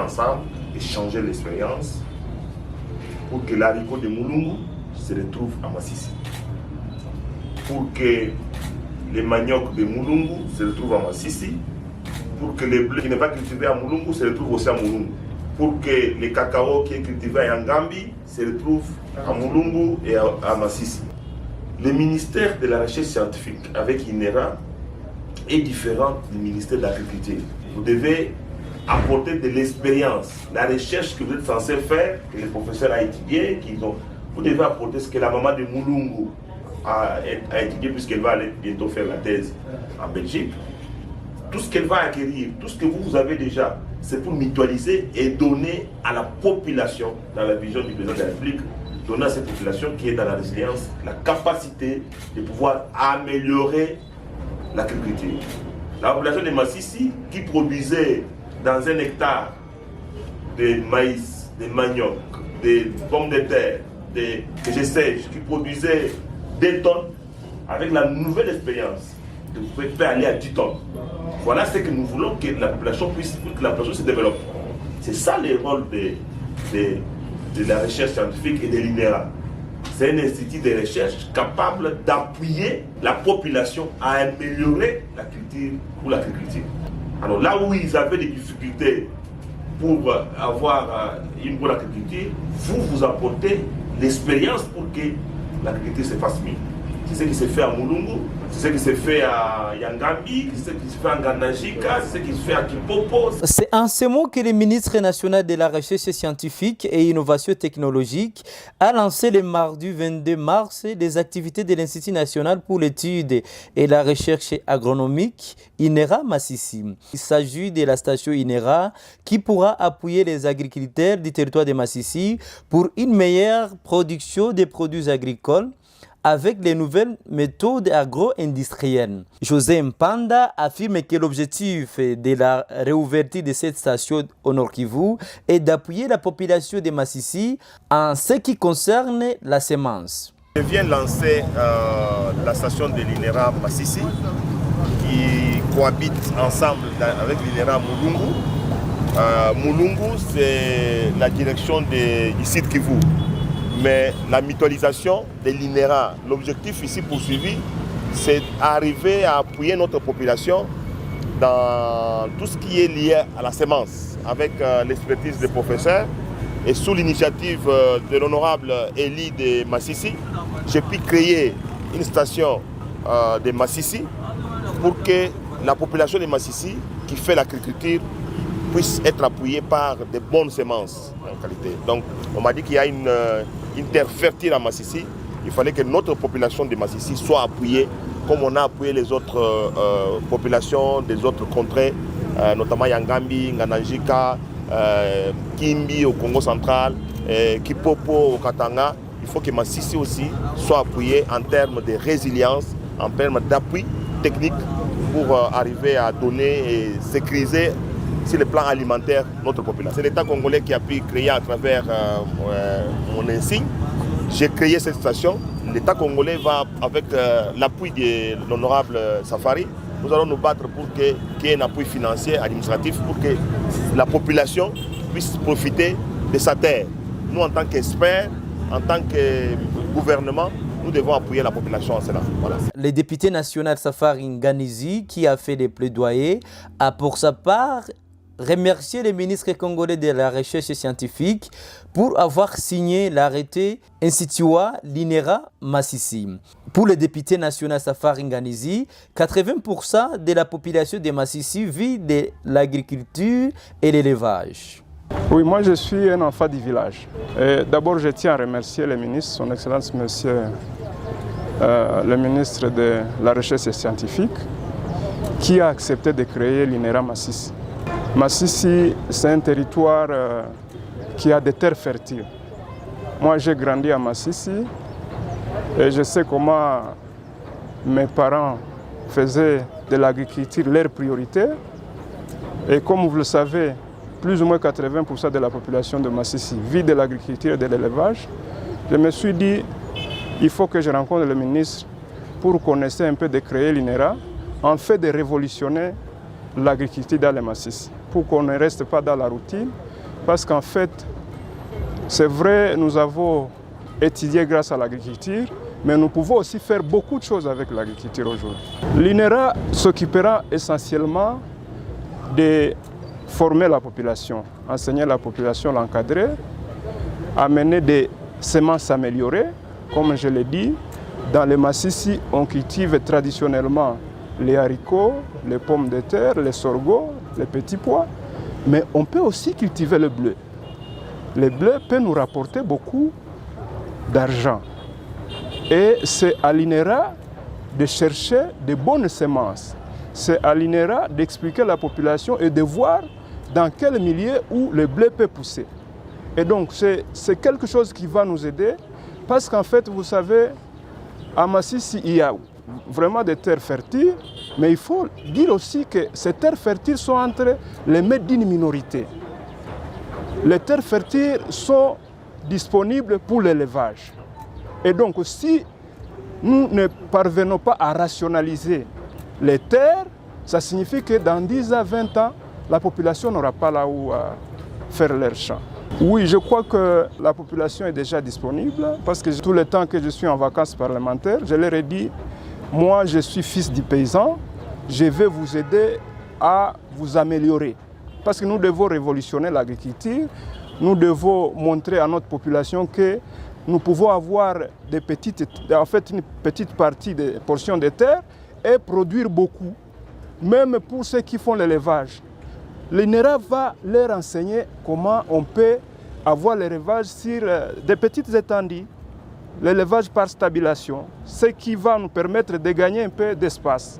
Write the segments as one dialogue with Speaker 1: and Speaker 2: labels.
Speaker 1: ensemble et changer l'expérience pour que l'haricot de Mulungu se retrouve à Massissi. Pour que les maniocs de Mulungu se retrouvent à Massissi. Pour que le blé qui n'est pas cultivé à Mulungu se retrouve aussi à Mulungu. Pour que le cacao qui est cultivé à Yangambi se retrouve à Mulungu et à Massissi. Le ministère de la Recherche scientifique avec INERA est différent du ministère de l'Agriculture. Vous devez apporter de l'expérience, la recherche que vous êtes censé faire, que le professeur a étudié, vous devez apporter ce que la maman de Mulungu a étudié puisqu'elle va aller bientôt faire la thèse en Belgique. Tout ce qu'elle va acquérir, tout ce que vous avez déjà, c'est pour mutualiser et donner à la population, dans la vision du président de la République, donner à cette population qui est dans la résilience la capacité de pouvoir améliorer l'agriculture. La population de Massissi qui produisait dans un hectare de maïs, de manioc, de pommes de terre, de sèches, qui produisait 2 tonnes, avec la nouvelle expérience, vous pouvez aller à 10 tonnes. Voilà ce que nous voulons que la population puisse, que la population se développe. C'est ça le rôle de la recherche scientifique et de l'INERA. C'est un institut de recherche capable d'appuyer la population à améliorer la culture ou l'agriculture. Alors là où ils avaient des difficultés pour avoir une bonne agriculture, vous apportez l'expérience pour que l'agriculture se fasse mieux. C'est ce qui se fait à Mulungu, c'est ce qui se fait à Yangambi, c'est ce qui se fait à Nganajika, c'est ce qui se fait à Kipopo.
Speaker 2: C'est en ce mot que le ministre national de la Recherche scientifique et Innovation technologique a lancé le mardi 22 mars des activités de l'Institut national pour l'étude et la recherche agronomique INERA Massissi. Il s'agit de la station INERA qui pourra appuyer les agriculteurs du territoire de Massissi pour une meilleure production des produits agricoles avec les nouvelles méthodes agro-industrielles. José Mpanda affirme que l'objectif de la réouverture de cette station au Nord Kivu est d'appuyer la population de Massissi en ce qui concerne la semence.
Speaker 1: Je viens lancer la station de l'INERA Massissi qui cohabite ensemble avec l'INERA Mulungu. Mulungu, c'est la direction du site Kivu. Mais la mutualisation de l'INERA, l'objectif ici poursuivi, c'est d'arriver à appuyer notre population dans tout ce qui est lié à la semence, avec l'expertise des professeurs. Et sous l'initiative de l'honorable Eli de Massissi, j'ai pu créer une station de Massissi pour que la population de Massissi qui fait l'agriculture puisse être appuyée par de bonnes semences en qualité. Donc on m'a dit qu'il y a une terre fertile à Massissi. Il fallait que notre population de Massissi soit appuyée comme on a appuyé les autres populations des autres contrées, notamment Yangambi, Nganajika, Kimbi au Congo central, Kipopo au Katanga. Il faut que Massissi aussi soit appuyée en termes de résilience, en termes d'appui technique pour arriver à donner et sécuriser sur le plan alimentaire notre population. C'est l'État congolais qui a pu créer à travers mon insigne. J'ai créé cette station. L'État congolais va, avec l'appui de l'honorable Safari, nous allons nous battre pour qu'il y ait un appui financier, administratif, pour que la population puisse profiter de sa terre. Nous, en tant qu'experts, en tant que gouvernement, nous devons appuyer la population en cela. Voilà.
Speaker 2: Le député national Safari Nganizi, qui a fait des plaidoyers, a pour sa part remercié le ministre congolais de la Recherche scientifique pour avoir signé l'arrêté instituant l'INERA Massissi. Pour le député national Safari Nganizi, 80% de la population de Massissi vit de l'agriculture et l'élevage.
Speaker 3: Oui, moi je suis un enfant du village. D'abord, je tiens à remercier le ministre, son Excellence Monsieur le ministre de la Recherche scientifique, qui a accepté de créer l'INERA Massissi. Massissi, c'est un territoire qui a des terres fertiles. Moi, j'ai grandi à Massissi et je sais comment mes parents faisaient de l'agriculture leur priorité. Et comme vous le savez, plus ou moins 80% de la population de Massissi vit de l'agriculture et de l'élevage. Je me suis dit, il faut que je rencontre le ministre pour qu'on essaie un peu de créer l'INERA, en fait de révolutionner l'agriculture dans les Massissi, pour qu'on ne reste pas dans la routine, parce qu'en fait, c'est vrai, nous avons étudié grâce à l'agriculture, mais nous pouvons aussi faire beaucoup de choses avec l'agriculture aujourd'hui. L'INERA s'occupera essentiellement de former la population, enseigner la population, l'encadrer, amener des semences améliorées. Comme je l'ai dit, dans les Massissi, on cultive traditionnellement les haricots, les pommes de terre, les sorgho, les petits pois, mais on peut aussi cultiver le bleu. Le bleu peut nous rapporter beaucoup d'argent. Et c'est à l'INERA de chercher de bonnes semences. C'est à l'INERA d'expliquer à la population et de voir dans quel milieu où le blé peut pousser. Et donc c'est quelque chose qui va nous aider parce qu'en fait, vous savez, à Massissi, il y a vraiment des terres fertiles, mais il faut dire aussi que ces terres fertiles sont entre les mains d'une minorité. Les terres fertiles sont disponibles pour l'élevage. Et donc, si nous ne parvenons pas à rationaliser les terres, ça signifie que dans 10 à 20 ans, la population n'aura pas là où faire leurs champs. Oui, je crois que la population est déjà disponible parce que tout le temps que je suis en vacances parlementaires, je leur ai dit, moi je suis fils du paysan, je vais vous aider à vous améliorer. Parce que nous devons révolutionner l'agriculture, nous devons montrer à notre population que nous pouvons avoir une petite partie des portions de terre et produire beaucoup, même pour ceux qui font l'élevage. L'INERA va leur enseigner comment on peut avoir l'élevage sur des petites étendues, l'élevage par stabilation, ce qui va nous permettre de gagner un peu d'espace.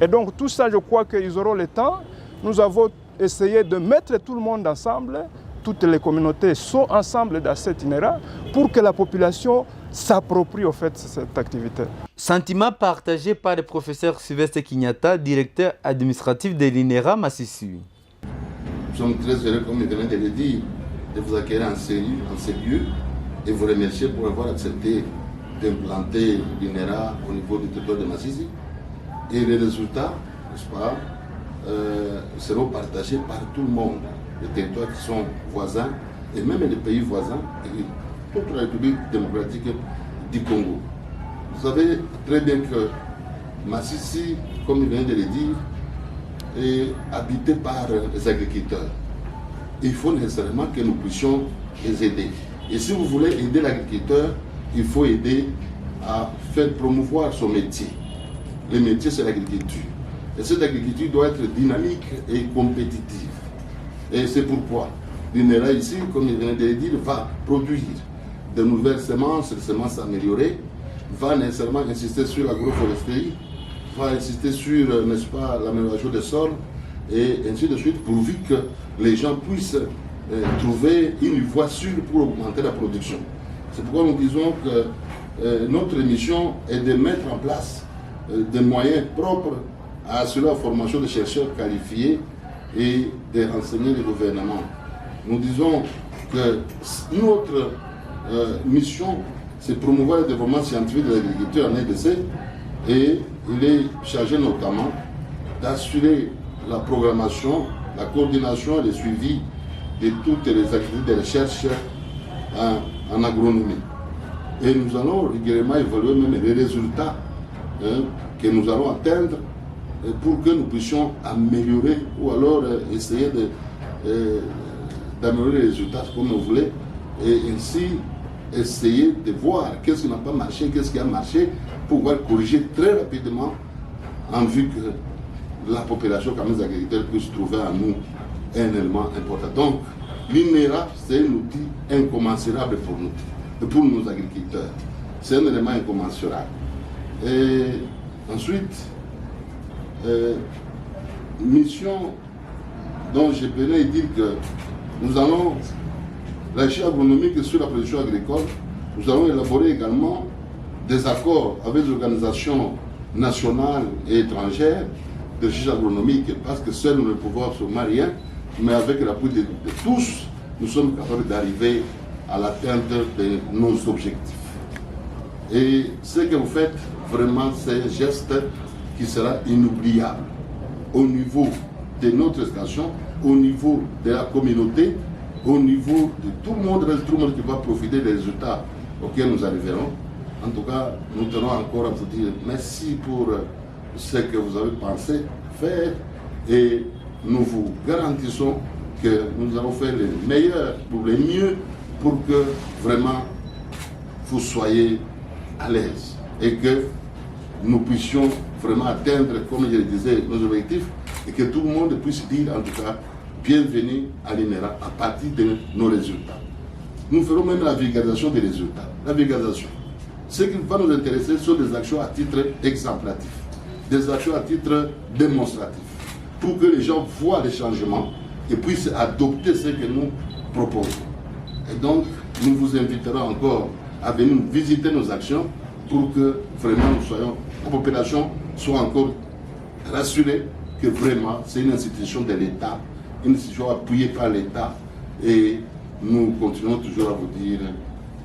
Speaker 3: Et donc tout ça, je crois qu'ils auront le temps. Nous avons essayé de mettre tout le monde ensemble, toutes les communautés sont ensemble dans cette INERA pour que la population s'approprie au fait cette activité.
Speaker 2: Sentiment partagé par le professeur Sylvestre Kinyata, directeur administratif de l'INERA Massissi.
Speaker 4: Nous sommes très heureux, comme il venait de le dire, de vous accueillir en ces lieux et vous remercier pour avoir accepté d'implanter l'INERA au niveau du territoire de Massissi. Et les résultats, n'est-ce pas, seront partagés par tout le monde, les territoires qui sont voisins et même les pays voisins et toute la République démocratique du Congo. Vous savez très bien que Massissi, comme il vient de le dire, est habité par les agriculteurs. Il faut nécessairement que nous puissions les aider. Et si vous voulez aider l'agriculteur, il faut aider à faire promouvoir son métier. Le métier, c'est l'agriculture. Et cette agriculture doit être dynamique et compétitive. Et c'est pourquoi l'INERA ici, comme il vient de le dire, va produire de nouvelles semences, des semences améliorées, va nécessairement insister sur l'agroforesterie, va insister sur, n'est-ce pas, l'amélioration des sols, et ainsi de suite, pourvu que les gens puissent trouver une voie sûre pour augmenter la production. C'est pourquoi nous disons que notre mission est de mettre en place des moyens propres à assurer la formation de chercheurs qualifiés et de renseigner le gouvernement. Nous disons que notre mission, c'est promouvoir le développement scientifique de l'agriculture en RDC et il est chargé notamment d'assurer la programmation, la coordination et le suivi de toutes les activités de recherche en agronomie. Et nous allons régulièrement évaluer même les résultats que nous allons atteindre pour que nous puissions améliorer ou alors essayer d'améliorer les résultats comme vous voulez et ainsi essayer de voir qu'est-ce qui n'a pas marché, qu'est-ce qui a marché pour pouvoir corriger très rapidement en vue que la population comme les agriculteurs puisse trouver en nous un élément important. Donc l'INERA c'est un outil incommensurable pour nos agriculteurs. C'est un élément incommensurable. Et ensuite, mission dont je venais dire que nous allons, la recherche agronomique sur la production agricole, nous allons élaborer également des accords avec les organisations nationales et étrangères de recherche agronomique, parce que seuls nous ne pouvons absolument rien, mais avec l'appui de tous, nous sommes capables d'arriver à l'atteinte de nos objectifs. Et ce que vous faites, vraiment, c'est un geste qui sera inoubliable au niveau de notre station, au niveau de la communauté au niveau de tout le monde qui va profiter des résultats auxquels nous arriverons. En tout cas, nous tenons encore à vous dire merci pour ce que vous avez pensé faire et nous vous garantissons que nous allons faire le meilleur, pour le mieux, pour que vraiment vous soyez à l'aise et que nous puissions vraiment atteindre, comme je le disais, nos objectifs et que tout le monde puisse dire en tout cas bienvenue à l'INERA à partir de nos résultats. Nous ferons même la vulgarisation des résultats. La vulgarisation. Ce qui va nous intéresser sont des actions à titre exemplatif, des actions à titre démonstratif, pour que les gens voient les changements et puissent adopter ce que nous proposons. Et donc, nous vous inviterons encore à venir visiter nos actions pour que vraiment la population soit encore rassurée que vraiment c'est une institution de l'État, une institution appuyée par l'État et nous continuons toujours à vous dire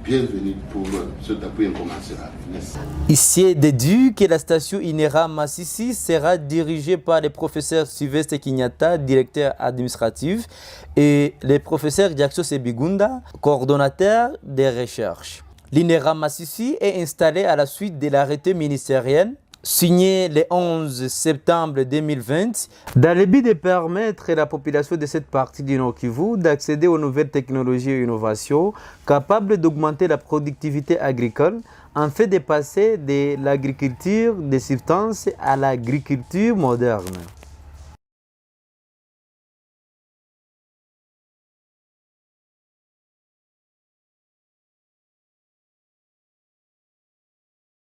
Speaker 4: bienvenue pour cet appui incommensurable. Merci.
Speaker 2: Ici est déduit que la station INERA Massissi sera dirigée par le professeur Sylvestre Kinyata, directeur administratif, et le professeur Jackson Sebigunda, coordonnateur des recherches. L'INERA Massissi est installée à la suite de l'arrêté ministériel signé le 11 septembre 2020 dans le but de permettre à la population de cette partie du Nord Kivu d'accéder aux nouvelles technologies et innovations capables d'augmenter la productivité agricole en fait de passer de l'agriculture de substance à l'agriculture moderne.